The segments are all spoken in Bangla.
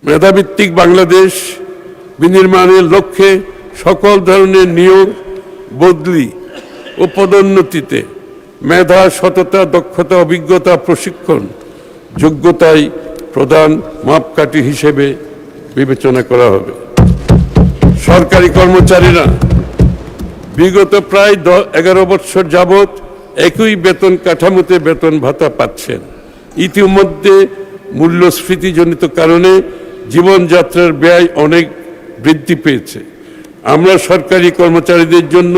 মেধাভিত্তিক বাংলাদেশ বিনির্মাণের লক্ষ্যে সকল ধরনের নিয়োগ, বদলি ও পদোন্নতিতে মেধা, সততা, দক্ষতা, অভিজ্ঞতা, প্রশিক্ষণ, যোগ্যতাই প্রধান মাপকাঠি হিসেবে বিবেচনা করা হবে। সরকারি কর্মচারীরা বিগত প্রায় 11 বছর যাবৎ একই বেতন কাঠামোতে বেতন ভাতা পাচ্ছেন। ইতিমধ্যে মূল্যস্ফীতিজনিত কারণে জীবনযাত্রার ব্যয় অনেক বৃদ্ধি পেয়েছে। আমরা সরকারি কর্মচারীদের জন্য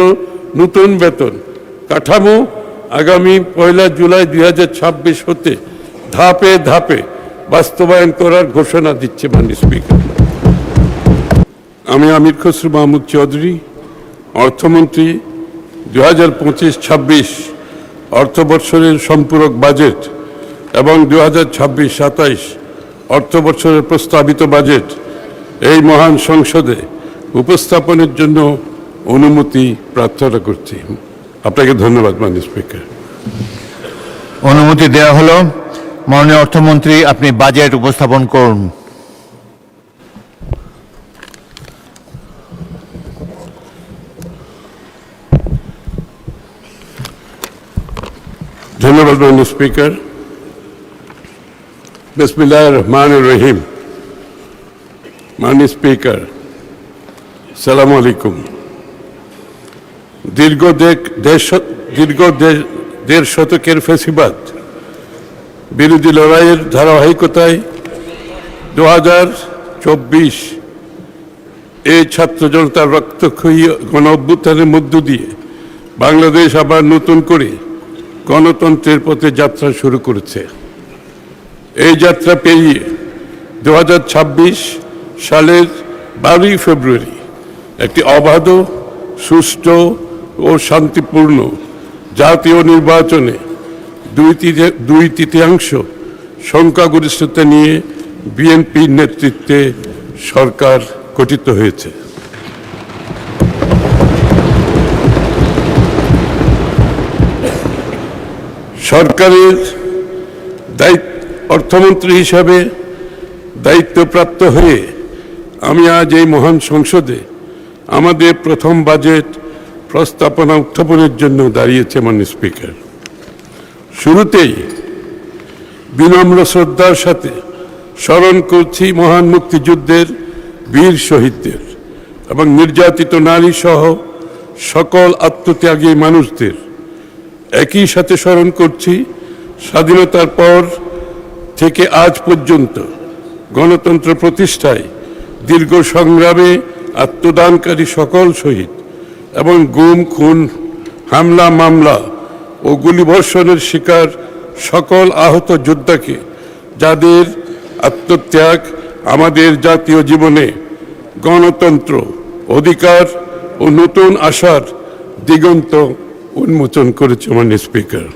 নতুন বেতন কাঠামো আগামী 1 জুলাই 2026 হতে ধাপে ধাপে বাস্তবায়ন করার ঘোষণা দিচ্ছে মাননীয় স্পিকার। আমি আমির খসরু মাহমুদ চৌধুরী, অর্থমন্ত্রী, 2025-26 অর্থবর্ষের সম্পূরক বাজেট এবং 2026-27 অর্থবর্ষের প্রস্তাবিত বাজেট এই মহান সংসদে উপস্থাপনের জন্য অনুমতি প্রার্থনা করছি। আপনাকে ধন্যবাদ মাননীয় স্পিকার। অনুমতি দেওয়া হলো। মাননীয় অর্থমন্ত্রী, আপনি বাজেট উপস্থাপন করুন। ধন্যবাদ মাননীয় স্পিকার। বিসমিল্লাহির রহমানির রহিম। মাননীয় স্পিকার, আসসালামু আলাইকুম। দীর্ঘ দেড় শতকের ফ্যাসিবাদ বিরোধী লড়াইয়ের ধারাবাহিকতায় 2024 এই ছাত্র জনতার রক্তক্ষয়ী গণ অভ্যুত্থানের মধ্য দিয়ে বাংলাদেশ আবার নতুন করে গণতন্ত্রের পথে যাত্রা শুরু করেছে। এই যাত্রা পেরিয়ে 2026 সালের 12 ফেব্রুয়ারি একটি অবাধ, সুষ্ঠু ও শান্তিপূর্ণ জাতীয় নির্বাচনে 2/3 সংখ্যাগরিষ্ঠতা নিয়ে বিএনপির নেতৃত্বে সরকার গঠিত হয়েছে। সরকারের অর্থমন্ত্রী হিসাবে দায়িত্বপ্রাপ্ত হয়ে আমি আজ এই মহান সংসদে আমাদের প্রথম বাজেট প্রস্তাবনা উত্থাপনের জন্য দাঁড়িয়েছে মাননীয় স্পিকার। শুরুতেই বিনম্র শ্রদ্ধার সাথে স্মরণ করছি মহান মুক্তিযুদ্ধের বীর শহীদদের এবং নির্যাতিত নারী সহ সকল আত্মত্যাগী মানুষদের। একই সাথে স্মরণ করছি স্বাধীনতার পর থেকে আজ পর্যন্ত গণতন্ত্র প্রতিষ্ঠায় দীর্ঘ সংগ্রামে আত্মদানকারী সকল শহীদ এবং গুম, খুন, হামলা, মামলা ও গুলিবর্ষণের শিকার সকল আহত যোদ্ধাকে, যাদের আত্মত্যাগ আমাদের জাতীয় জীবনে গণতন্ত্র, অধিকার ও নতুন আশার দিগন্ত উন্মোচন করেছে মাননীয় স্পিকার।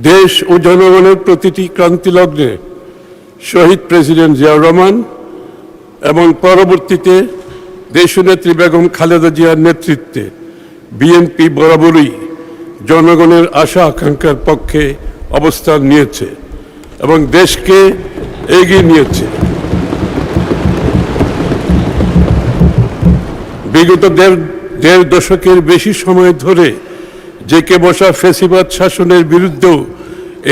দেশ ও জনগণের প্রতিটি ক্রান্তি লগ্নে শহীদ প্রেসিডেন্ট জিয়াউর রহমান এবং পরবর্তীতে দেশনেত্রী বেগম খালেদা জিয়ার নেতৃত্বে বিএনপি বরাবরই জনগণের আশা আকাঙ্ক্ষার পক্ষে অবস্থান নিয়েছে এবং দেশকে এগিয়ে নিয়েছে। বিগত দেড় দশকের বেশি সময় ধরে জেঁকে বসা ফ্যাসিবাদ শাসনের বিরুদ্ধেও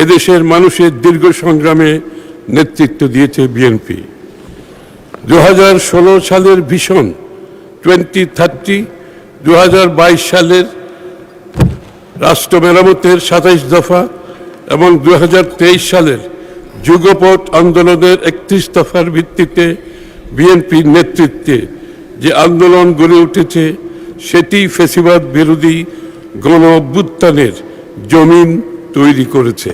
এদেশের মানুষের দীর্ঘ সংগ্রামে নেতৃত্ব দিয়েছে বিএনপি। 2016 সালের ভিশন 2030, 2022 সালের রাষ্ট্র মেরামতের 27 দফা এবং 2023 সালের যুগপৎ আন্দোলনের 31 দফার ভিত্তিতে বিএনপির নেতৃত্বে যে আন্দোলন গড়ে উঠেছে, সেটি ফ্যাসিবাদ বিরোধী গণ অভ্যুত্থানের জমিন তৈরি করেছে।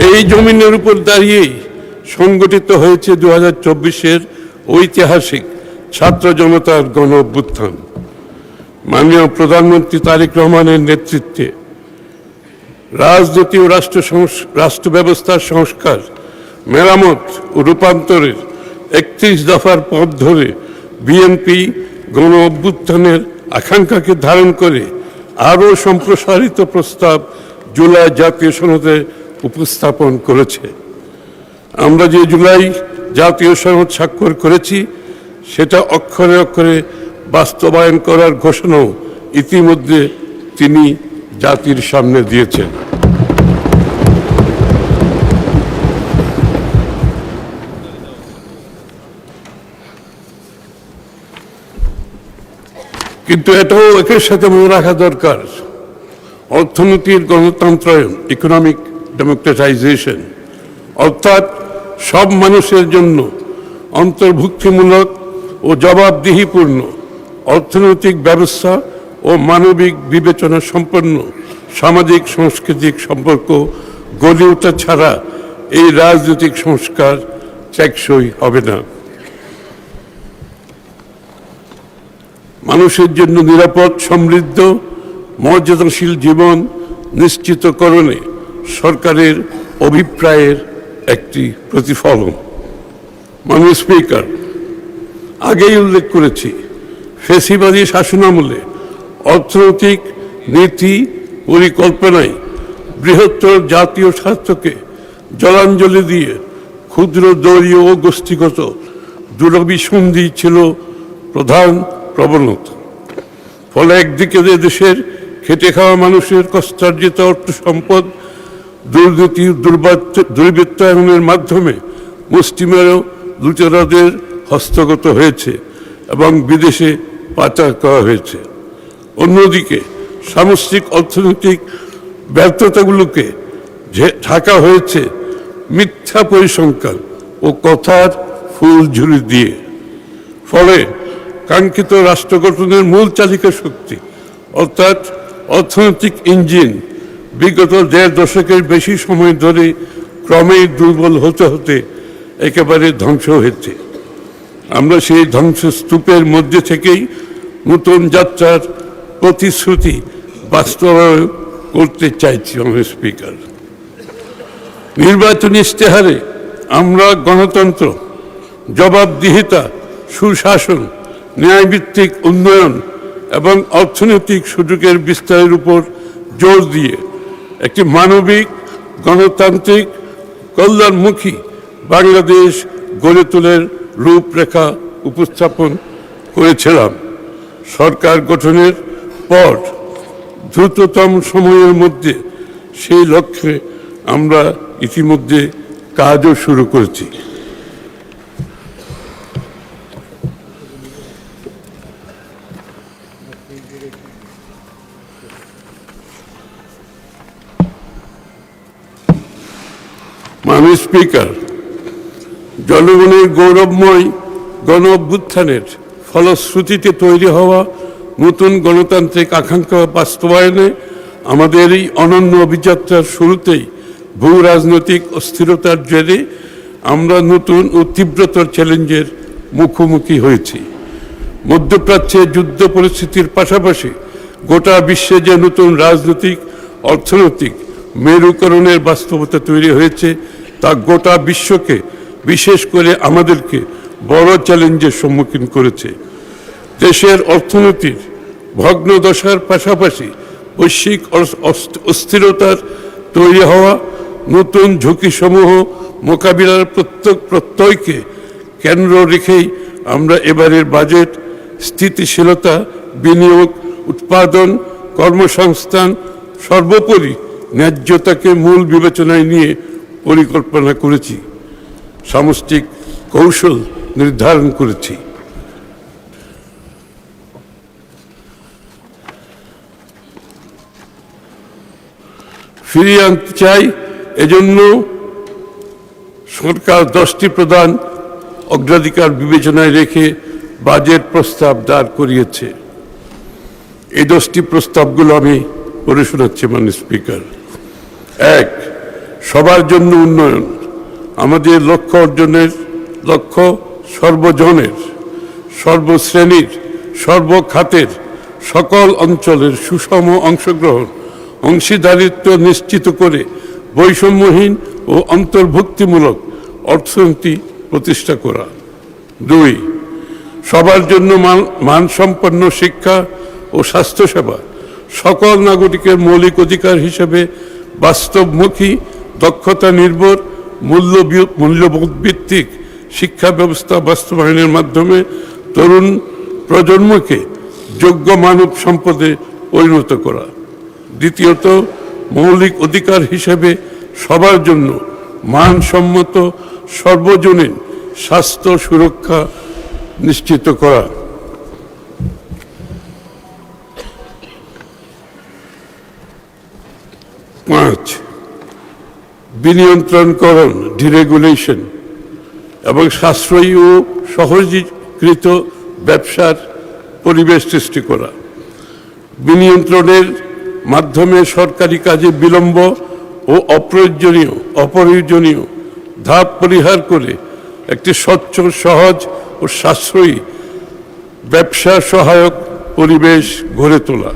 এই জমিনের উপর দাঁড়িয়েই সংগঠিত হয়েছে 2024-এর ঐতিহাসিক ছাত্র জনতার গণ অভ্যুত্থান। মাননীয় প্রধানমন্ত্রী তারেক রহমানের নেতৃত্বে রাজনীতি ও রাষ্ট্র ব্যবস্থার সংস্কার, মেরামত ও রূপান্তরের 31 দফার পথ ধরে বিএনপি গণ অভ্যুত্থানের আকাঙ্ক্ষাকে ধারণ করে আরও সম্প্রসারিত প্রস্তাব জুলাই জাতীয় সনদে উপস্থাপন করেছে। আমরা যে জুলাই জাতীয় সনদ স্বাক্ষর করেছি সেটা অক্ষরে অক্ষরে বাস্তবায়ন করার ঘোষণাও ইতিমধ্যে তিনি জাতির সামনে দিয়েছেন। কিন্তু এটাও একের সাথে মনে রাখা দরকার, অর্থনীতির গণতন্ত্রায়ন, ইকোনমিক ডেমোক্রেটাইজেশন, অর্থাৎ সব মানুষের জন্য অন্তর্ভুক্তিমূলক ও জবাবদিহিপূর্ণ অর্থনৈতিক ব্যবস্থা ও মানবিক বিবেচনা সম্পন্ন সামাজিক সাংস্কৃতিক সম্পর্ক গড়ে ওঠা ছাড়া এই রাজনৈতিক সংস্কার টেকসই হবে না। মানুষের জন্য নিরাপদ, সমৃদ্ধ, মর্যাদাশীল জীবন নিশ্চিতকরণে সরকারের অভিপ্রায়ের একটি প্রতিফলন। মাননীয় স্পিকার, আগেই উল্লেখ করেছি, ফ্যাসিবাদী শাসনামলে অর্থনৈতিক নীতি পরিকল্পনায় বৃহত্তর জাতীয় স্বার্থকে জলাঞ্জলি দিয়ে ক্ষুদ্র দলীয় ও গোষ্ঠীগত দুরভিসন্ধি ছিল প্রধান প্রবণতা। ফলে একদিকে দেশের খেটে খাওয়া মানুষের কষ্টার্জিত অর্থ সম্পদ দুর্নীতি দুর্বৃত্তায়নের মাধ্যমে মুষ্টিমেয় লুটেরাদের হস্তগত হয়েছে এবং বিদেশে পাচার করা হয়েছে। অন্যদিকে সামষ্টিক অর্থনৈতিক ব্যর্থতাগুলোকে ঢাকা হয়েছে মিথ্যা পরিসংখ্যান ও কথার ফুলঝুরি দিয়ে। ফলে কাঙ্ক্ষিত রাষ্ট্র গঠনের মূল চালিকা শক্তি অর্থাৎ অর্থনৈতিক ইঞ্জিন বিগত ১.৫ দশকের বেশি সময় ধরে ক্রমেই দুর্বল হতে হতে একেবারে ধ্বংস হয়েছে। আমরা সেই ধ্বংসস্তূপের মধ্যে থেকেই নতুন যাত্রার প্রতিশ্রুতি বাস্তবায়ন করতে চাইছি। আমাদের স্পিকার, নির্বাচনী ইশতেহারে আমরা গণতন্ত্র, জবাবদিহিতা, সুশাসন, ন্যায়ভিত্তিক উন্নয়ন এবং অর্থনৈতিক সুযোগের বিস্তারের উপর জোর দিয়ে একটি মানবিক, গণতান্ত্রিক, কল্যাণমুখী বাংলাদেশ গড়ে তোলার রূপরেখা উপস্থাপন করেছিলাম। সরকার গঠনের পর দ্রুততম সময়ের মধ্যে সেই লক্ষ্যে আমরা ইতিমধ্যে কাজও শুরু করেছি। মাননীয় স্পিকার, জনগণের গৌরবময় গণ অভ্যুত্থানের ফলশ্রুতিতে তৈরি হওয়া নতুন গণতান্ত্রিক আকাঙ্ক্ষা বাস্তবায়নে আমাদের এই অনন্য অভিযাত্রার শুরুতেই ভূ রাজনৈতিক অস্থিরতার জেরে আমরা নতুন ও তীব্রতর চ্যালেঞ্জের মুখোমুখি হয়েছি। মধ্যপ্রাচ্যে যুদ্ধ পরিস্থিতির পাশাপাশি গোটা বিশ্বে যে নতুন রাজনৈতিক, অর্থনৈতিক মেরুকরণের বাস্তবতা তৈরি হয়েছে তা গোটা বিশ্বকে, বিশেষ করে আমাদেরকে বড় চ্যালেঞ্জের সম্মুখীন করেছে। দেশের অর্থনীতির ভগ্নদশার পাশাপাশি বৈশ্বিক অস্থিরতার তৈরি হওয়া নতুন ঝুঁকিসমূহ মোকাবিলার প্রত্যয়কে কেন্দ্র রেখেই আমরা এবারের বাজেট স্থিতিশীলতা, বিনিয়োগ, উৎপাদন, কর্মসংস্থান, সর্বোপরি ন্যায্যতাকে মূল বিবেচনায় নিয়ে পরিকল্পনা করেছি, সামষ্টিক কৌশল নির্ধারণ করেছি। ফিরিয়ে আনতে চাই, এজন্য সরকার 10টি প্রধান অগ্রাধিকার বিবেচনায় রেখে বাজেট প্রস্তাব দাঁড় করিয়েছে। এই 10টি প্রস্তাবগুলো আমি পড়ে শোনাচ্ছি। মাননীয় স্পিকার, 1. সবার জন্য উন্নয়ন। আমাদের লক্ষ্য অর্জনের লক্ষ্য সর্বজনের, সর্বশ্রেণীর, সর্বখাতের, সকল অঞ্চলের সুষম অংশগ্রহণ, অংশীদারিত্ব নিশ্চিত করে বৈষম্যহীন ও অন্তর্ভুক্তিমূলক অর্থনীতি প্রতিষ্ঠা করা। 2. সবার জন্য মানসম্পন্ন শিক্ষা ও স্বাস্থ্যসেবা সকল নাগরিকের মৌলিক অধিকার হিসেবে বাস্তবমুখী, দক্ষতা নির্ভর, মূল্যবোধ ভিত্তিক শিক্ষা ব্যবস্থা বাস্তবায়নের মাধ্যমে তরুণ প্রজন্মকে যোগ্য মানব সম্পদে পরিণত করা। দ্বিতীয়ত, মৌলিক অধিকার হিসেবে সবার জন্য মানসম্মত সর্বজনীন স্বাস্থ্য সুরক্ষা নিশ্চিত করা। 5, বিনিয়ন্ত্রণকরণ, ডিরেগুলেশন এবং সাশ্রয়ী ও সহজীকৃত ব্যবসার পরিবেশ সৃষ্টি করা। বিনিয়ন্ত্রণের মাধ্যমে সরকারি কাজে বিলম্ব ও অপ্রয়োজনীয় ধাপ পরিহার করে একটি স্বচ্ছ, সহজ ও সাশ্রয়ী ব্যবসা সহায়ক পরিবেশ গড়ে তোলা।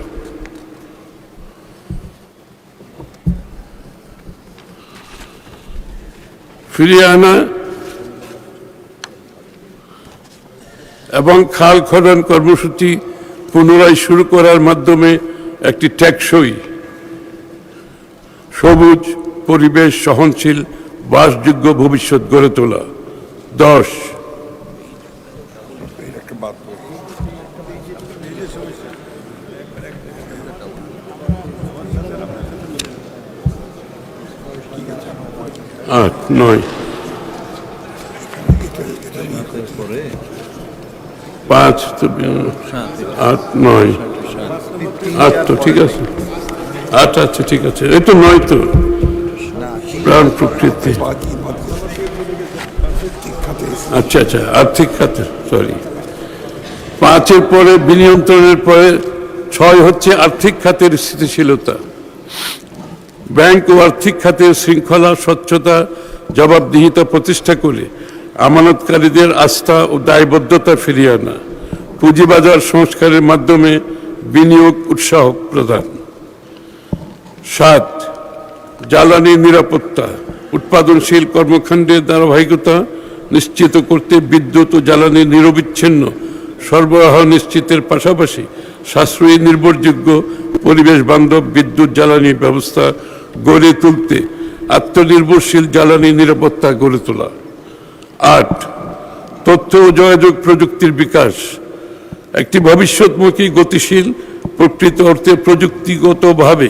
ফিরিয়ে আনা এবং খাল খনন কর্মসূচি পুনরায় শুরু করার মাধ্যমে একটি টেকসই, সবুজ, পরিবেশ সহনশীল, বাসযোগ্য ভবিষ্যৎ গড়ে তোলা। 10, আট, 9, 5, 8, 9, 8 তো ঠিক আছে, 8 আছে, ঠিক আছে। এই তো 9 তো প্রাণ প্রকৃতি, আচ্ছা আচ্ছা, আর্থিক খাতে, সরি। 5-এর পরে বিনিয়ন্ত্রণের পরে 6 হচ্ছে আর্থিক খাতের স্থিতিশীলতা। ব্যাংক ও আর্থিক খাতের শৃঙ্খলা, স্বচ্ছতা, জবাবদিহিতা প্রতিষ্ঠা করে আমানতকারীদের আস্থা ও দায়বদ্ধতা ফিরিয়ে আনা। পুঁজিবাজার সংস্কারের মাধ্যমে বিনিয়োগ উৎসাহ প্রদান। 7, জ্বালানি নিরাপত্তা, উৎপাদনশীল কর্মকাণ্ডের ধারাবাহিকতা নিশ্চিত করতে বিদ্যুৎ ও জ্বালানি নিরবিচ্ছিন্ন সরবরাহ নিশ্চিতের পাশাপাশি সাশ্রয়ী, নির্ভরযোগ্য, পরিবেশ বান্ধব বিদ্যুৎ জ্বালানি ব্যবস্থা গড়ে তুলতে আত্মনির্ভরশীল জ্বালানি নিরাপত্তা গড়ে তোলা। 8, তথ্য ও যোগাযোগ প্রযুক্তির বিকাশ, একটি ভবিষ্যৎমুখী, গতিশীল, প্রকৃত অর্থে প্রযুক্তিগতভাবে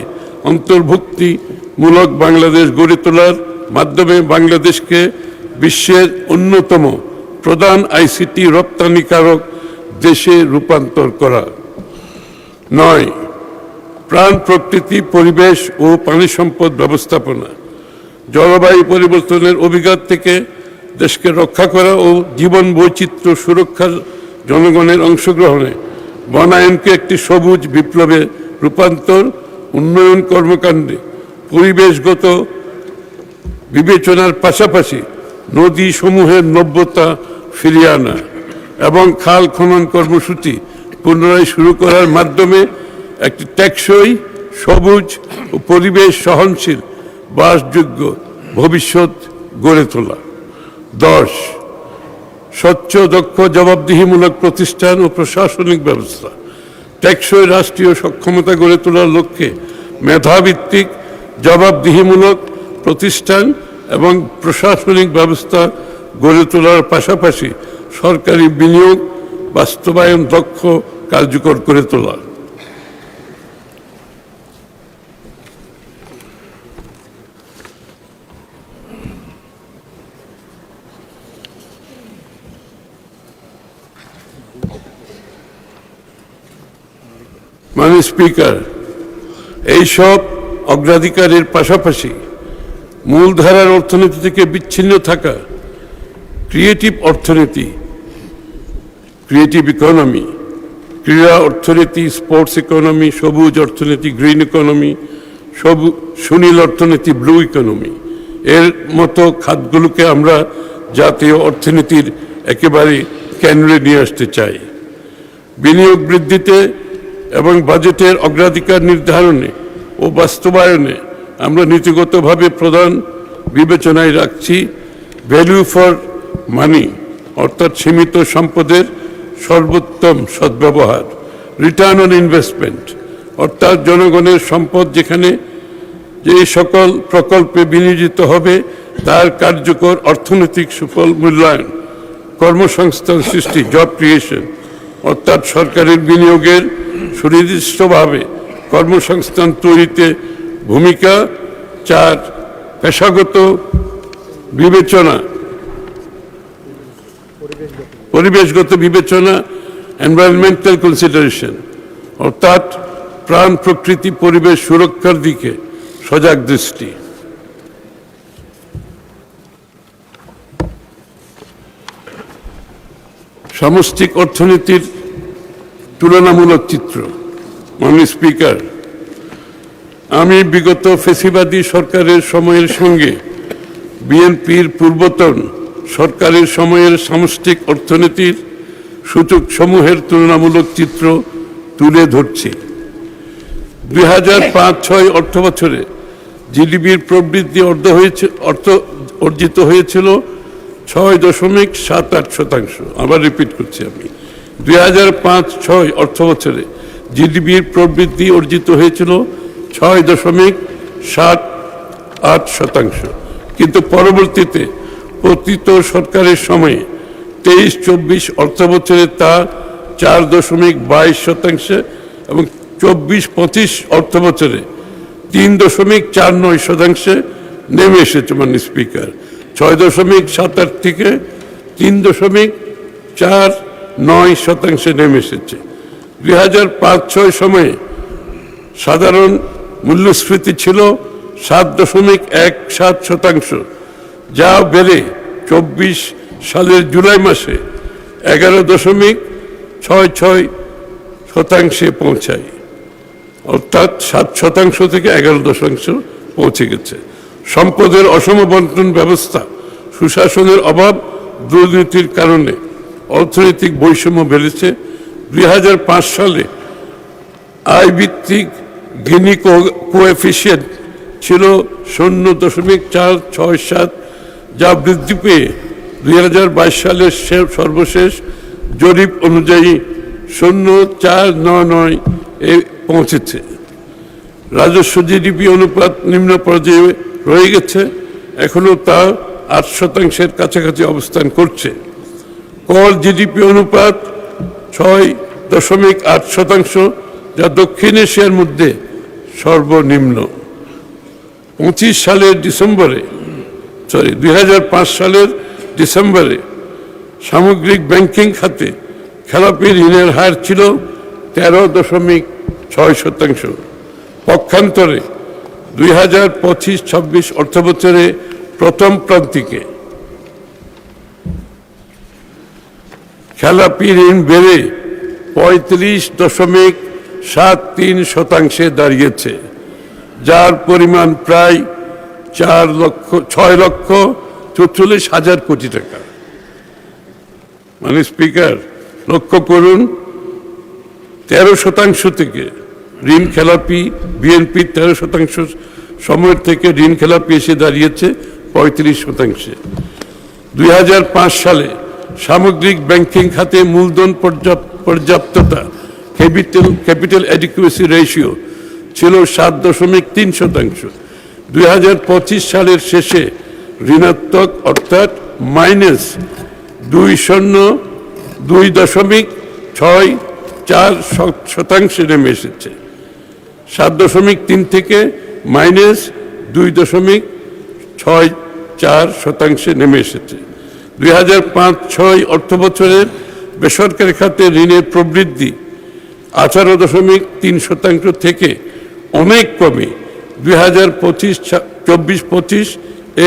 অন্তর্ভুক্তিমূলক বাংলাদেশ গড়ে তোলার মাধ্যমে বাংলাদেশকে বিশ্বের অন্যতম প্রধান আইসিটি রপ্তানিকারক দেশে রূপান্তর করা। 9, প্রাণ প্রকৃতি, পরিবেশ ও পানি সম্পদ ব্যবস্থাপনা, জলবায়ু পরিবর্তনের অভিঘাত থেকে দেশকে রক্ষা করা ও জীবন বৈচিত্র্য সুরক্ষার জনগণের অংশগ্রহণে বনায়নকে একটি সবুজ বিপ্লবে রূপান্তর, উন্নয়ন কর্মকাণ্ডে পরিবেশগত বিবেচনার পাশাপাশি নদী সমূহের নব্যতা ফিরিয়ে আনা এবং খাল খনন কর্মসূচি পুনরায় শুরু করার মাধ্যমে একটি টেকসই, সবুজ ও পরিবেশ সহনশীল, বাসযোগ্য ভবিষ্যৎ গড়ে তোলা। 10, স্বচ্ছ, দক্ষ, জবাবদিহিমূলক প্রতিষ্ঠান ও প্রশাসনিক ব্যবস্থা, টেকসই রাষ্ট্রীয় সক্ষমতা গড়ে তোলার লক্ষ্যে মেধাভিত্তিক, জবাবদিহিমূলক প্রতিষ্ঠান এবং প্রশাসনিক ব্যবস্থা গড়ে তোলার পাশাপাশি সরকারি বিনিয়োগ বাস্তবায়ন দক্ষ, কার্যকর করে তোলা। মাননীয় স্পিকার, এইসব অগ্রাধিকারের পাশাপাশি মূলধারার অর্থনীতি থেকে বিচ্ছিন্ন থাকা ক্রিয়েটিভ অর্থনীতি, ক্রিয়েটিভ ইকোনমি, ক্রীড়া অর্থনীতি, স্পোর্টস ইকোনমি, সবুজ অর্থনীতি, গ্রিন ইকোনমি, সুনীল অর্থনীতি, ব্লু ইকোনমি এর মতো খাতগুলোকে আমরা জাতীয় অর্থনীতির একেবারে কেন্দ্রে নিয়ে আসতে চাই। বিনিয়োগ বৃদ্ধিতে এবং বাজেটের অগ্রাধিকার নির্ধারণে ও বাস্তবায়নে আমরা নীতিগতভাবে প্রধান বিবেচনায় রাখছি ভ্যালু ফর মানি, অর্থাৎ সীমিত সম্পদের সর্বোত্তম সদ্ব্যবহার, রিটার্ন অন ইনভেস্টমেন্ট, অর্থাৎ জনগণের সম্পদ যেখানে যে সকল প্রকল্পে বিনিয়োজিত হবে তার কার্যকর অর্থনৈতিক সুফল মূল্যায়ন, কর্মসংস্থান সৃষ্টি, জব ক্রিয়েশন, অর্থাৎ সরকারের বিনিয়োগের সুনির্দিষ্টভাবে কর্মসংস্থান তৈরিতে ভূমিকা। 4, পেশাগত বিবেচনা, পরিবেশগত বিবেচনা, এনভায়রনমেন্টাল কনসিডারেশন, অর্থাৎ প্রাণ প্রকৃতি পরিবেশ সুরক্ষার দিকে সজাগ দৃষ্টি। সামষ্টিক অর্থনীতির তুলনামূলক চিত্র। মাননীয় স্পিকার, আমি বিগত ফ্যাসিবাদী সরকারের সময়ের সঙ্গে বিএনপির পূর্বতন সরকারের সময়ের সামষ্টিক অর্থনীতির সূচকসমূহের তুলনামূলক চিত্র তুলে ধরছি। 2005-06 অর্থ বছরে জিডিপির প্রবৃদ্ধি অর্জিত হয়েছিল 6.78%। আবার রিপিট করছি আমি, 2005-06 অর্থ বছরে জিডিপির প্রবৃদ্ধি অর্জিত হয়েছিল 6.78%, কিন্তু পরবর্তীতে পতিত সরকারের সময়ে 23-24 অর্থ বছরে তা 4.22% এবং 24-25 অর্থ বছরে 3.49% নেমে এসেছে। মাননীয় স্পিকার, 6.78 থেকে 3.49% নেমে এসেছে। 2005-06 সময়ে সাধারণ মূল্যস্ফীতি ছিল 7.17%, যা বেড়ে 24 সালের জুলাই মাসে 11.66% পৌঁছায়, অর্থাৎ 7% থেকে 11% পৌঁছে গেছে। সম্পদের অসম বন্টন ব্যবস্থা, সুশাসনের অভাব, দুর্নীতির কারণে অর্থনৈতিক বৈষম্য বেড়েছে। 2005 সালে আয়ভিত্তিক গিনি কোএফিসিয়েন্ট ছিল 0.467, যা বৃদ্ধি পেয়ে 2022 সালের সর্বশেষ জরিপ অনুযায়ী 0.499 এ পৌঁছেছে। রাজস্ব জিডিপি অনুপাত নিম্ন পর্যায়ে রয়ে গেছে, এখনো তা 8% কাছাকাছি অবস্থান করছে। কর জিডিপি অনুপাত 6.8%, যা দক্ষিণ এশিয়ার মধ্যে সর্বনিম্ন। 2005 সালের ডিসেম্বরে সামগ্রিক ব্যাংকিং খাতে খেলাপি ঋণের হার ছিল 13.6%। পক্ষান্তরে 2025-26 অর্থ বছরে প্রথম প্রান্তিকে খেলাপি ঋণ বেড়ে 35.73% দাঁড়িয়েছে, যার পরিমাণ প্রায় 6,44,000 কোটি টাকা। মানে স্পিকার, লক্ষ্য করুন, 13% থেকে ঋণ খেলাপি, বিএনপি 13% সময়ের থেকে ঋণ খেলাপি এসে দাঁড়িয়েছে 35%। 2005 সালে সামগ্রিক ব্যাংকিং খাতে মূলধন পর্যাপ্ততা, ক্যাপিটাল অ্যাডিকুয়েসি রেশিও ছিল 7.3%। 2025 সালের শেষে ঋণাত্মক, অর্থাৎ -2.64% নেমে এসেছে। 7.3 থেকে -2.64% নেমে এসেছে। 2005-06 অর্থ বছরের বেসরকারি খাতে ঋণের প্রবৃদ্ধি 18.3% থেকে অনেক কমে 2024-25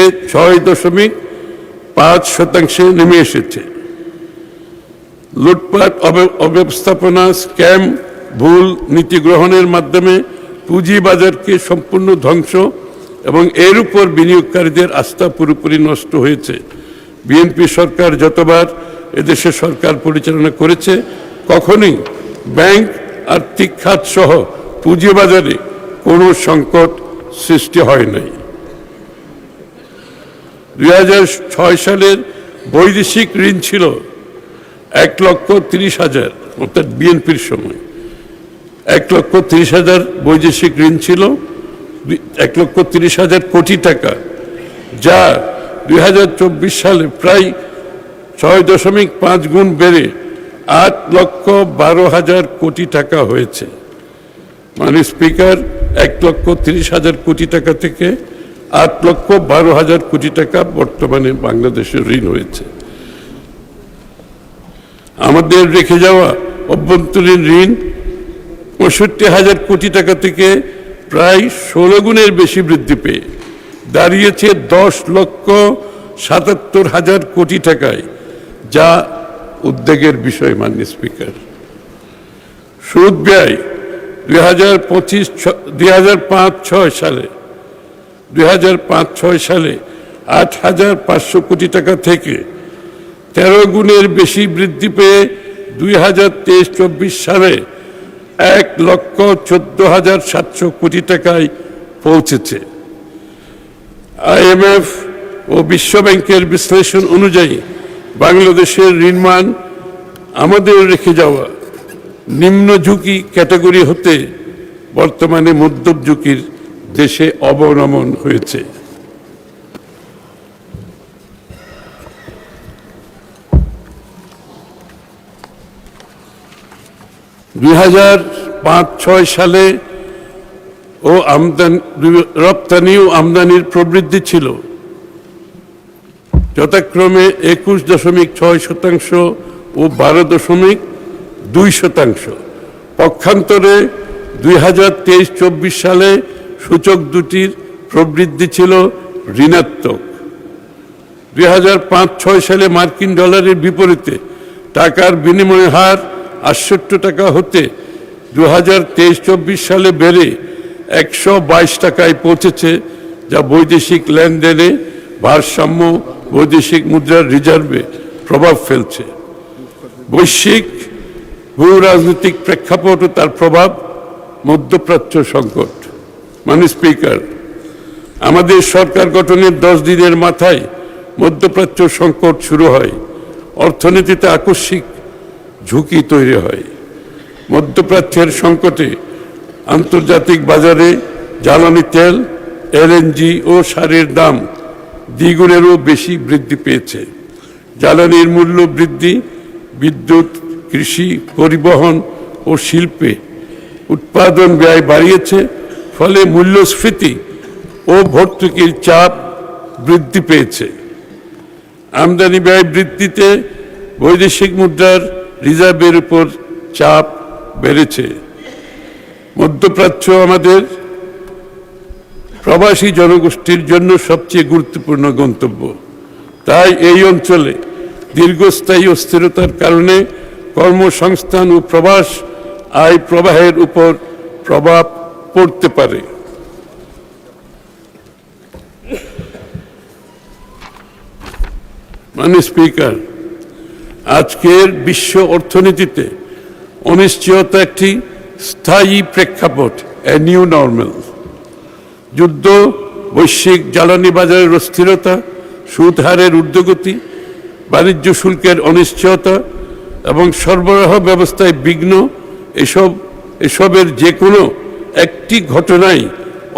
এ 6.5% নেমে এসেছে। লুটপাট, অব্যবস্থাপনা, স্ক্যাম, ভুল নীতি গ্রহণের মাধ্যমে পুঁজিবাজারকে সম্পূর্ণ ধ্বংস এবং এর উপর বিনিয়োগকারীদের আস্থা পুরোপুরি নষ্ট হয়েছে। বিএনপি সরকার যতবার এদেশে সরকার পরিচালনা করেছে, কখনোই ব্যাংক, আর্থিক খাত সহ পুঁজিবাজারে কোনো সংকট সৃষ্টি হয় নাই। 2006 সালের বৈদেশিক ঋণ ছিল 1,30,000 অর্থাৎ বিএনপির সময় 1,30,000 বৈদেশিক ঋণ ছিল, 1,30,000 কোটি টাকা, যা 2024 সালে প্রায় 6.5 গুণ বেড়ে 8,12,000 কোটি টাকা হয়েছে। মানে স্পিকার, 1,30,000 কোটি টাকা থেকে 8,12,000 কোটি টাকা বর্তমানে বাংলাদেশের ঋণ হয়েছে। আমাদের রেখে যাওয়া অভ্যন্তরীণ ঋণ 65,000 কোটি টাকা থেকে প্রায় 16 গুণের বেশি বৃদ্ধি পেয়ে দাঁড়িয়েছে 10,77,000 কোটি টাকায়, যা উদ্বেগের বিষয়। মাননীয় স্পিকার, সুদ ব্যয় 2005-06 সালে 8,500 কোটি টাকা থেকে 13 গুণের বেশি বৃদ্ধি পেয়ে 2023-24 সালে 1,14,700 কোটি টাকায় পৌঁছেছে। IMF ও বিশ্ব ব্যাংকের বিশ্লেষণ অনুযায়ী বাংলাদেশের ঋণমান আমাদের রেখে যাওয়া নিম্ন ঝুঁকি ক্যাটাগরি হতে বর্তমানে মধ্যম ঝুঁকির দেশে অবনমন হয়েছে। দুই 2005-06 সালে রপ্তানি ও আমদানির প্রবৃদ্ধি ছিল যথাক্রমে 21.6% ও 12.2%। পক্ষান্তরে 2023-24 সালে সূচক দুটির প্রবৃদ্ধি ছিল ঋণাত্মক। 2005-06 সালে মার্কিন ডলারের বিপরীতে টাকার বিনিময় হার 68 টাকা হতে 2023-24 সালে বেড়ে 122 টাকায় পৌঁছেছে, যা বৈদেশিক লেনদেনে ভারসাম্য, বৈদেশিক মুদ্রার রিজার্ভে প্রভাব ফেলছে। বৈশ্বিক ভূ রাজনৈতিক প্রেক্ষাপট ও তার প্রভাব, মধ্যপ্রাচ্য সংকট। মাননীয় স্পিকার, আমাদের সরকার গঠনের 10 দিনের মাথায় মধ্যপ্রাচ্য সংকট শুরু হয়। অর্থনীতিতে আকস্মিক ঝুঁকি তৈরি হয়। মধ্যপ্রাচ্যের সংকটে আন্তর্জাতিক বাজারে জ্বালানি তেল, LNG ও সারের দাম দ্বিগুণেরও বেশি বৃদ্ধি পেয়েছে। জ্বালানির মূল্য বৃদ্ধি বিদ্যুৎ, কৃষি, পরিবহন ও শিল্পে উৎপাদন ব্যয় বাড়িয়েছে, ফলে মূল্যস্ফীতি ও ভর্তুকির চাপ বৃদ্ধি পেয়েছে। আমদানি ব্যয় বৃদ্ধিতে বৈদেশিক মুদ্রার রিজার্ভের উপর চাপ বেড়েছে। মধ্যপ্রাচ্য আমাদের প্রবাসী জনগোষ্ঠীর জন্য সবচেয়ে গুরুত্বপূর্ণ গন্তব্য। তাই এই অঞ্চলে দীর্ঘস্থায়ী অস্থিরতার কারণে কর্মসংস্থান ও প্রবাস আয় প্রবাহের উপর প্রভাব পড়তে পারে। মাননীয় স্পিকার, আজকের বিশ্ব অর্থনীতিতে অনিশ্চয়তা একটি স্থায়ী প্রেক্ষাপট, এ নিউ নর্মাল। যুদ্ধ, বৈশ্বিক জ্বালানি বাজারের অস্থিরতা, সুদ হারের ঊর্ধ্বগতি, বাণিজ্য শুল্কের অনিশ্চয়তা এবং সরবরাহ ব্যবস্থায় বিঘ্ন, এসবের যে কোনো একটি ঘটনাই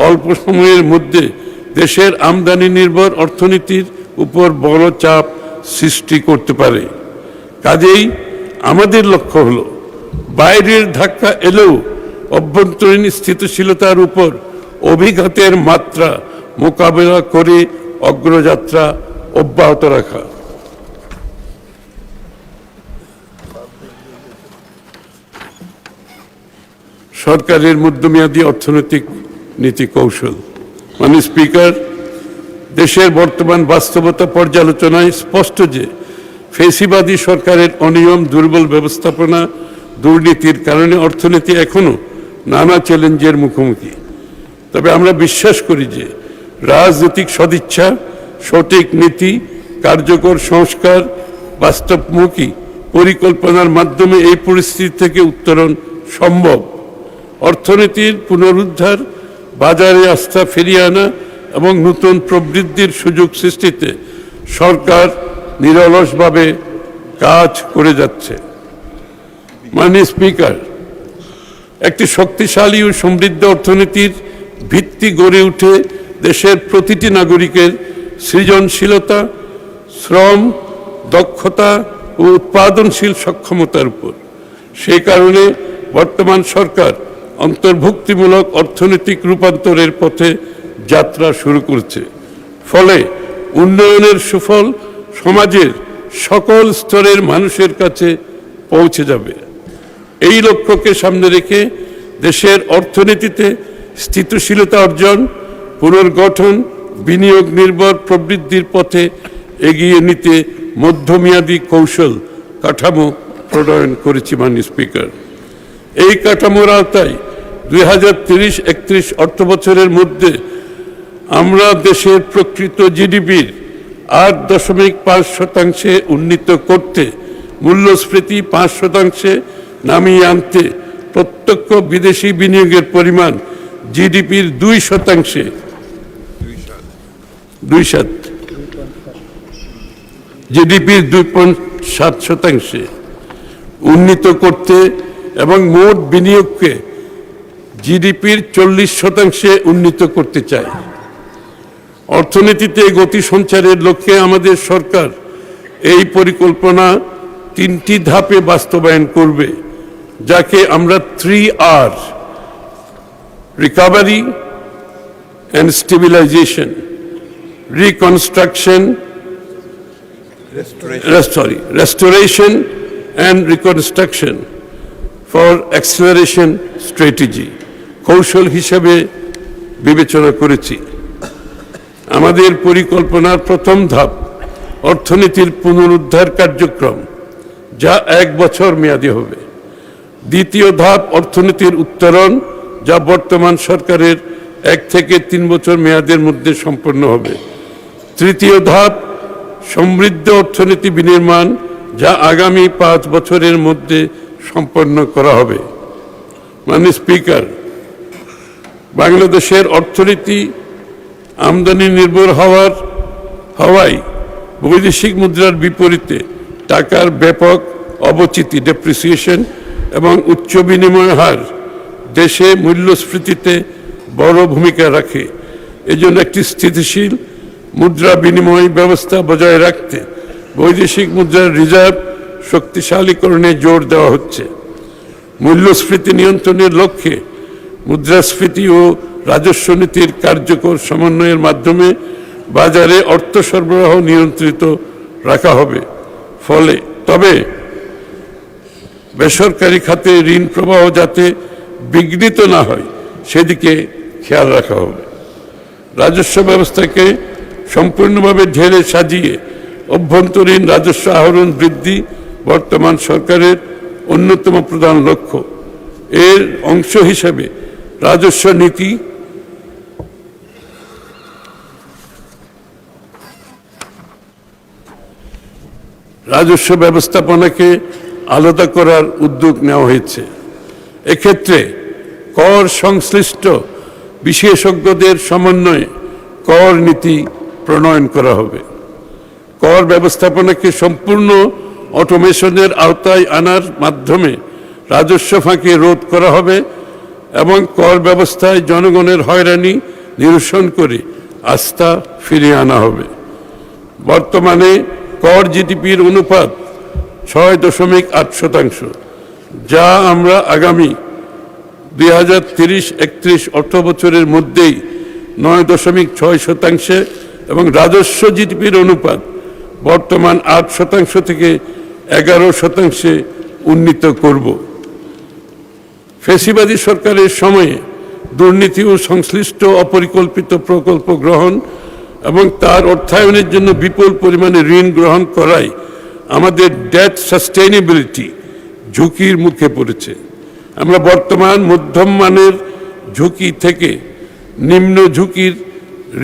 অল্প সময়ের মধ্যে দেশের আমদানি নির্ভর অর্থনীতির উপর বড় চাপ সৃষ্টি করতে পারে। কাজেই আমাদের লক্ষ্য হলো বাইরের ধাক্কা এলেও অভ্যন্তরীণ স্থিতিশীলতার উপর অভিঘাতের মাত্রা মোকাবেলা করে অগ্রযাত্রা অব্যাহত রাখা। সরকারের মধ্যমেয়াদী অর্থনৈতিক নীতি কৌশল। মাননীয় স্পিকার, দেশের বর্তমান বাস্তবতা পর্যালোচনায় স্পষ্ট যে ফেসিবাদী সরকারের অনিয়ম, দুর্বল ব্যবস্থাপনা, দুর্নীতির কারণে অর্থনীতি এখনো নানা চ্যালেঞ্জের মুখোমুখি। তবে আমরা বিশ্বাস করি যে রাজনৈতিক সদিচ্ছা, সঠিক নীতি, কার্যকর সংস্কার, বাস্তবমুখী পরিকল্পনার মাধ্যমে এই পরিস্থিতি থেকে উত্তরণ সম্ভব। অর্থনীতির পুনরুদ্ধার, বাজারে আস্থা ফিরিয়ে আনা এবং নতুন প্রবৃদ্ধির সুযোগ সৃষ্টিতে সরকার নিরলসভাবে কাজ করে যাচ্ছে। মাননীয় স্পিকার, একটি শক্তিশালী ও সমৃদ্ধ অর্থনীতির ভিত্তি গড়ে উঠে দেশের প্রতিটি নাগরিকের সৃজনশীলতা, শ্রম, দক্ষতা ও উৎপাদনশীল সক্ষমতার উপর। সেই কারণে বর্তমান সরকার অন্তর্ভুক্তিমূলক অর্থনৈতিক রূপান্তরের পথে যাত্রা শুরু করছে। ফলে উন্নয়নের সুফল সমাজের সকল স্তরের মানুষের কাছে পৌঁছে যাবে। এই লক্ষ্যকে সামনে রেখে দেশের অর্থনীতিতে স্থিতিশীলতা অর্জন, পুনর্গঠন, বিনিয়োগ নির্ভর প্রবৃদ্ধির পথে এগিয়ে নিতে মধ্যমেয়াদী কৌশল কাঠামো প্রণয়ন করেছি। মাননীয় স্পিকার, এই কাঠামোর আওতায় 2030-31 অর্থবছরের মধ্যে আমরা দেশের প্রকৃত জিডিপির 8.5% উন্নীত করতে, মূল্যস্ফীতি 5% নামিয়ে আনতে, প্রত্যক্ষ বিদেশি বিনিয়োগের পরিমাণ জিডিপির 2%, জিডিপির 2.7% উন্নীত করতে এবং মোট বিনিয়োগকে জিডিপির 40% উন্নীত করতে চাই। অর্থনীতিতে গতি সঞ্চারের লক্ষ্যে আমাদের সরকার এই পরিকল্পনা 3টি ধাপে বাস্তবায়ন করবে, যাকে আমরা 3R, recovery and stabilisation, restoration and reconstruction for acceleration strategy কৌশল হিসেবে বিবেচনা করেছি। আমাদের পরিকল্পনার প্রথম ধাপ অর্থনীতির পুনরুদ্ধার কার্যক্রম, যা 1 বছর মেয়াদী হবে। দ্বিতীয় ধাপ অর্থনীতির উত্তরণ, যা বর্তমান সরকারের 1 থেকে 3 বছর মেয়াদের মধ্যে সম্পন্ন হবে। তৃতীয় ধাপ সমৃদ্ধ অর্থনীতি বিনির্মাণ, যা আগামী 5 বছরের মধ্যে সম্পন্ন করা হবে। মাননীয় স্পিকার, বাংলাদেশের অর্থনীতি আমদানি নির্ভর হওয়ায় বৈদেশিক মুদ্রার বিপরীতে টাকার ব্যাপক অবচিতি, ডেপ্রিসিয়েশন এবং উচ্চ বিনিময় হার দেশে মূল্যস্ফীতিতে বড় ভূমিকা রাখে। এজন্য একটি স্থিতিশীল মুদ্রা বিনিময় ব্যবস্থা বজায় রাখতে বৈদেশিক মুদ্রার রিজার্ভ শক্তিশালীকরণে জোর দেওয়া হচ্ছে। মূল্যস্ফীতি নিয়ন্ত্রণের লক্ষ্যে মুদ্রাস্ফীতি ও রাজস্ব নীতির কার্যকর সমন্বয়ের মাধ্যমে বাজারে অর্থ সরবরাহ নিয়ন্ত্রিত রাখা হবে। তবে বেসরকারি খাতে ঋণ প্রবাহ যাতে বিঘ্নিত না হয় সেদিকে খেয়াল রাখা হবে। রাজস্ব ব্যবস্থাকে সম্পূর্ণভাবে ঢেলে সাজিয়ে অভ্যন্তরীণ রাজস্ব আহরণ বৃদ্ধি বর্তমান সরকারের অন্যতম প্রধান লক্ষ্য। এর অংশ হিসেবে রাজস্ব নীতি, রাজস্ব ব্যবস্থাপনাকে আলাদা করার উদ্যোগ নেওয়া হয়েছে। এক্ষেত্রে কর সংশ্লিষ্ট বিশেষজ্ঞদের সমন্বয়ে কর নীতি প্রণয়ন করা হবে। কর ব্যবস্থাপনাকে সম্পূর্ণ অটোমেশনের আওতায় আনার মাধ্যমে রাজস্ব ফাঁকি রোধ করা হবে এবং কর ব্যবস্থায় জনগণের হয়রানি নিরসন করে আস্থা ফিরিয়ে আনা হবে। বর্তমানে কর জিডিপির অনুপাত 6.8%, যা আমরা আগামী 2030-31 অর্থবছরের মধ্যেই 9.6% এবং রাজস্ব জিডিপির অনুপাত বর্তমান 8% থেকে 11% উন্নীত করব। ফ্যাসিবাদী সরকারের সময়ে দুর্নীতি ও সংশ্লিষ্ট অপরিকল্পিত প্রকল্প গ্রহণ এবং তার অর্থায়নের জন্য বিপুল পরিমাণে ঋণ গ্রহণ করায় আমাদের ডেট সাস্টেইনেবিলিটি ঝুঁকির মুখে পড়েছে। আমরা বর্তমান মধ্যম মানের ঝুঁকি থেকে নিম্ন ঝুঁকির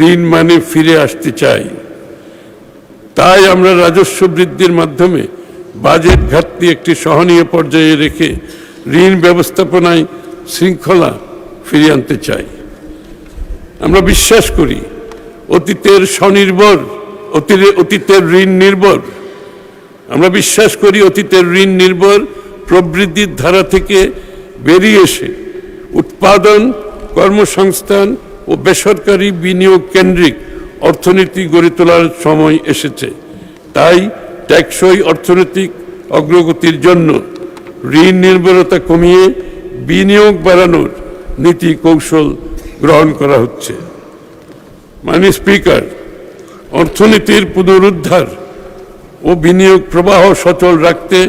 ঋণ মানে ফিরে আসতে চাই। তাই আমরা রাজস্ব বৃদ্ধির মাধ্যমে বাজেট ঘাটতি একটি সহনীয় পর্যায়ে রেখে ঋণ ব্যবস্থাপনায় শৃঙ্খলা ফিরিয়ে আনতে চাই। আমরা বিশ্বাস করি অতীতের ঋণ নির্ভর আমরা বিশ্বাস করি অতীতের ঋণ নির্ভর প্রবৃদ্ধির ধারা থেকে বেরিয়ে এসে উৎপাদন, কর্মসংস্থান ও বেসরকারি বিনিয়োগ কেন্দ্রিক অর্থনীতি গড়ে তোলার সময় এসেছে। তাই টেকসই অর্থনৈতিক অগ্রগতির জন্য ঋণ নির্ভরতা কমিয়ে বিনিয়োগ বাড়ানোর নীতি কৌশল গ্রহণ করা হচ্ছে। মাননীয় স্পিকার, অর্থনীতির পুনরুদ্ধার ও বিনিয়োগ প্রবাহ সচল রাখতে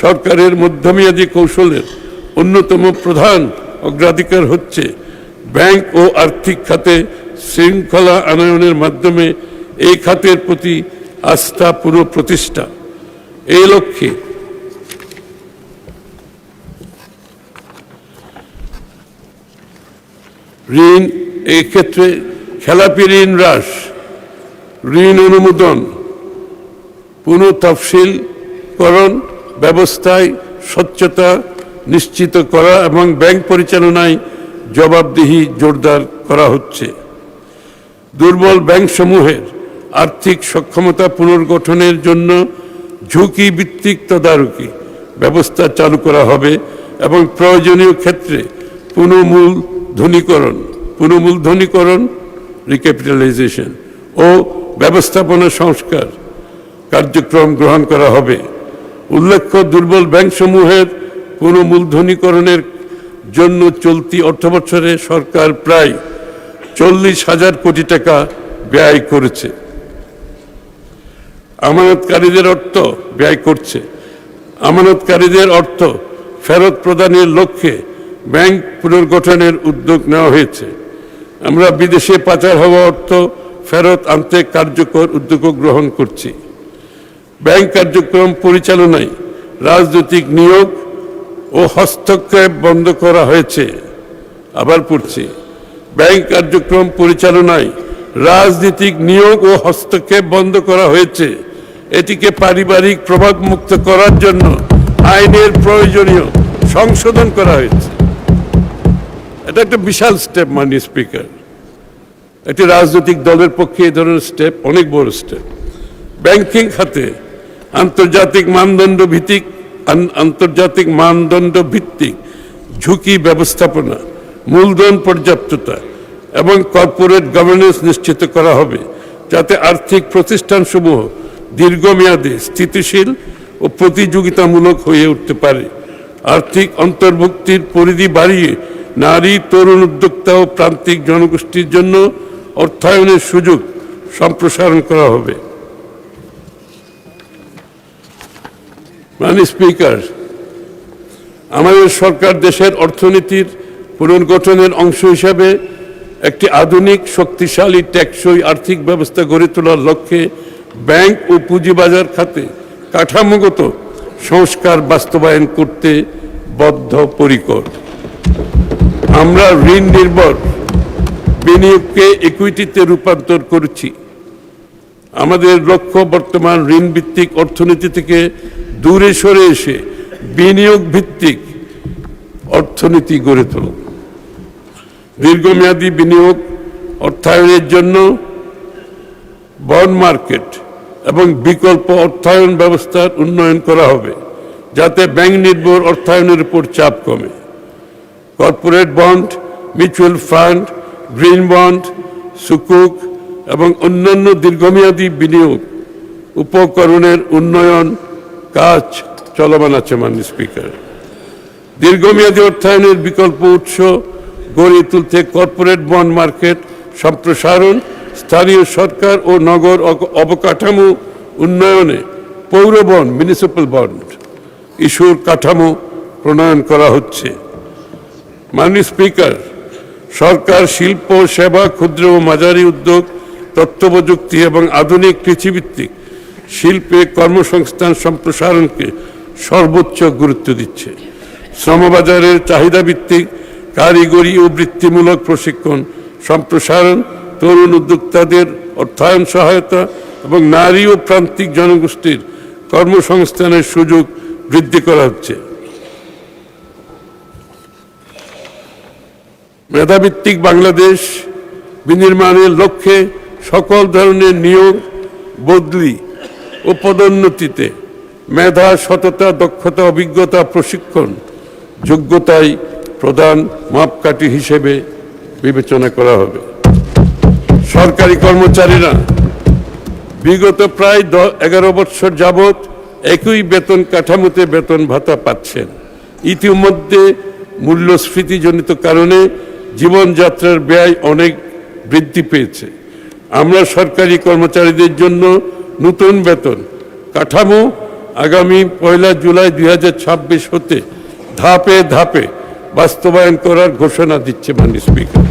সরকারের মধ্যমেয়াদী কৌশলের অন্যতম প্রধান অগ্রাধিকার হচ্ছে ব্যাংক ও আর্থিক খাতে শৃঙ্খলা আনয়নের মাধ্যমে এই খাতের প্রতি আস্থা পুনঃপ্রতিষ্ঠা। এই লক্ষ্যে ঋণ, এই ক্ষেত্রে খেলাপি ঋণ হ্রাস, ঋণ অনুমোদন, পুনঃতফসিলকরণ ব্যবস্থায় স্বচ্ছতা নিশ্চিত করা এবং ব্যাংক পরিচালনায় জবাবদিহি জোরদার করা হচ্ছে। দুর্বল ব্যাংকসমূহের আর্থিক সক্ষমতা পুনর্গঠনের জন্য ঝুঁকি ভিত্তিক তদারকি ব্যবস্থা চালু করা হবে এবং প্রয়োজনীয় ক্ষেত্রে পুনর্মূলধনীকরণ রিক্যাপিটালাইজেশন ও ব্যবস্থাপনা সংস্কার কার্যক্রম গ্রহণ করা হবে। উল্লেখ্য, দুর্বল ব্যাংকসমূহের পুনর্মূলধনীকরণের জন্য চলতি অর্থবছরে সরকার প্রায় 40,000 কোটি টাকা ব্যয় করেছে। আমানতকারীদের অর্থ ফেরত প্রদানের লক্ষ্যে ব্যাংক পুনর্গঠনের উদ্যোগ নেওয়া হয়েছে। আমরা বিদেশে পাচার হওয়া অর্থ ফেরত আনতে কার্যকর উদ্যোগ গ্রহণ করছি। ব্যাংক কার্যক্রম পরিচালনায় রাজনৈতিক নিয়োগ ও হস্তক্ষেপ বন্ধ করা হয়েছে। আবার পড়ছি, ব্যাংক কার্যক্রম পরিচালনায় রাজনৈতিক নিয়োগ ও হস্তক্ষেপ বন্ধ করা হয়েছে। এটিকে পারিবারিক প্রভাবমুক্ত করার জন্য আইনের প্রয়োজনীয় সংশোধন করা হয়েছে। এটা একটা বিশাল স্টেপ মাননীয় স্পিকার। একটি রাজনৈতিক দলের পক্ষে এই ধরনের স্টেপ অনেক বড় স্টেপ। ব্যাংকিং খাতে আন্তর্জাতিক মানদণ্ড ভিত্তিক ঝুঁকি ব্যবস্থাপনা, মূলধন পর্যাপ্ততা এবং কর্পোরেট গভর্নেন্স নিশ্চিত করা হবে, যাতে আর্থিক প্রতিষ্ঠানসমূহ দীর্ঘমেয়াদে স্থিতিশীল ও প্রতিযোগিতামূলক হয়ে উঠতে পারে। আর্থিক অন্তর্ভুক্তির পরিধি বাড়িয়ে নারী, তরুণ উদ্যোক্তা ও প্রান্তিক জনগোষ্ঠীর জন্য অর্থায়নের সুযোগ সম্প্রসারণ করা হবে। মাননীয় স্পিকার, আমাদের সরকার দেশের অর্থনীতির পুনর্গঠনের অংশ হিসাবে একটি আধুনিক, শক্তিশালী, টেকসই আর্থিক ব্যবস্থা গড়ে তোলার লক্ষ্যে ব্যাংক ও পুঁজিবাজার খাতে কাঠামোগত সংস্কার বাস্তবায়ন করতে বদ্ধপরিকর। আমরা ঋণ নির্ভর বিনিয়োগকে ইকুইটিতে রূপান্তর করেছি। আমাদের লক্ষ্য বর্তমান ঋণ ভিত্তিক অর্থনীতি থেকে দূরে সরে এসে বিনিয়োগ ভিত্তিক অর্থনীতি গড়ে তোলা। দীর্ঘমেয়াদী বিনিয়োগ অর্থায়নের জন্য বন্ড মার্কেট এবং বিকল্প অর্থায়ন ব্যবস্থার উন্নয়ন করা হবে, যাতে ব্যাংক নির্ভর অর্থায়নের উপর চাপ কমে। Corporate bond, mutual fund, green bond, সুকুক এবং অন্যান্য দীর্ঘমেয়াদী বিনিয়োগ উপকরণের উন্নয়ন কাজ চলমান আছে। মাননীয় স্পিকার, দীর্ঘমেয়াদী অর্থায়নের বিকল্প উৎস গড়ে তুলতে কর্পোরেট বন্ড মার্কেট সম্প্রসারণ, স্থানীয় সরকার ও নগর অবকাঠামো উন্নয়নে পৌর বন্ড, মিউনিসিপ্যাল বন্ড ইস্যুর কাঠামো প্রণয়ন করা হচ্ছে। মাননীয় স্পিকার, সরকার শিল্প, সেবা, ক্ষুদ্র ও মাঝারি উদ্যোগ, তথ্য প্রযুক্তি এবং আধুনিক কৃষিভিত্তিক শিল্পে কর্মসংস্থান সম্প্রসারণকে সর্বোচ্চ গুরুত্ব দিচ্ছে। শ্রমবাজারের চাহিদাভিত্তিক কারিগরি ও বৃত্তিমূলক প্রশিক্ষণ সম্প্রসারণ, তরুণ উদ্যোক্তাদের অর্থায়ন সহায়তা এবং নারী ও প্রান্তিক জনগোষ্ঠীর কর্মসংস্থানের সুযোগ বৃদ্ধি করা হচ্ছে। মেধাভিত্তিক বাংলাদেশ বিনির্মাণের লক্ষ্যে সকল ধরনের নিয়োগ, বদলি ও পদোন্নতিতে মেধা, সততা, দক্ষতা, অভিজ্ঞতা, প্রশিক্ষণ, যোগ্যতাই প্রধান মাপকাঠি হিসেবে বিবেচনা করা হবে। সরকারি কর্মচারীরা বিগত প্রায় 11 বছর যাবৎ একই বেতন কাঠামোতে বেতন ভাতা পাচ্ছেন। ইতিমধ্যে মূল্যস্ফীতিজনিত কারণে জীবনযাত্রার ব্যয় অনেক বৃদ্ধি পেয়েছে। আমরা সরকারি কর্মচারীদের জন্য নতুন বেতন কাঠামো আগামী 1 জুলাই 2026 হতে ধাপে ধাপে বাস্তবায়ন করার ঘোষণা দিচ্ছে মাননীয় স্পিকার।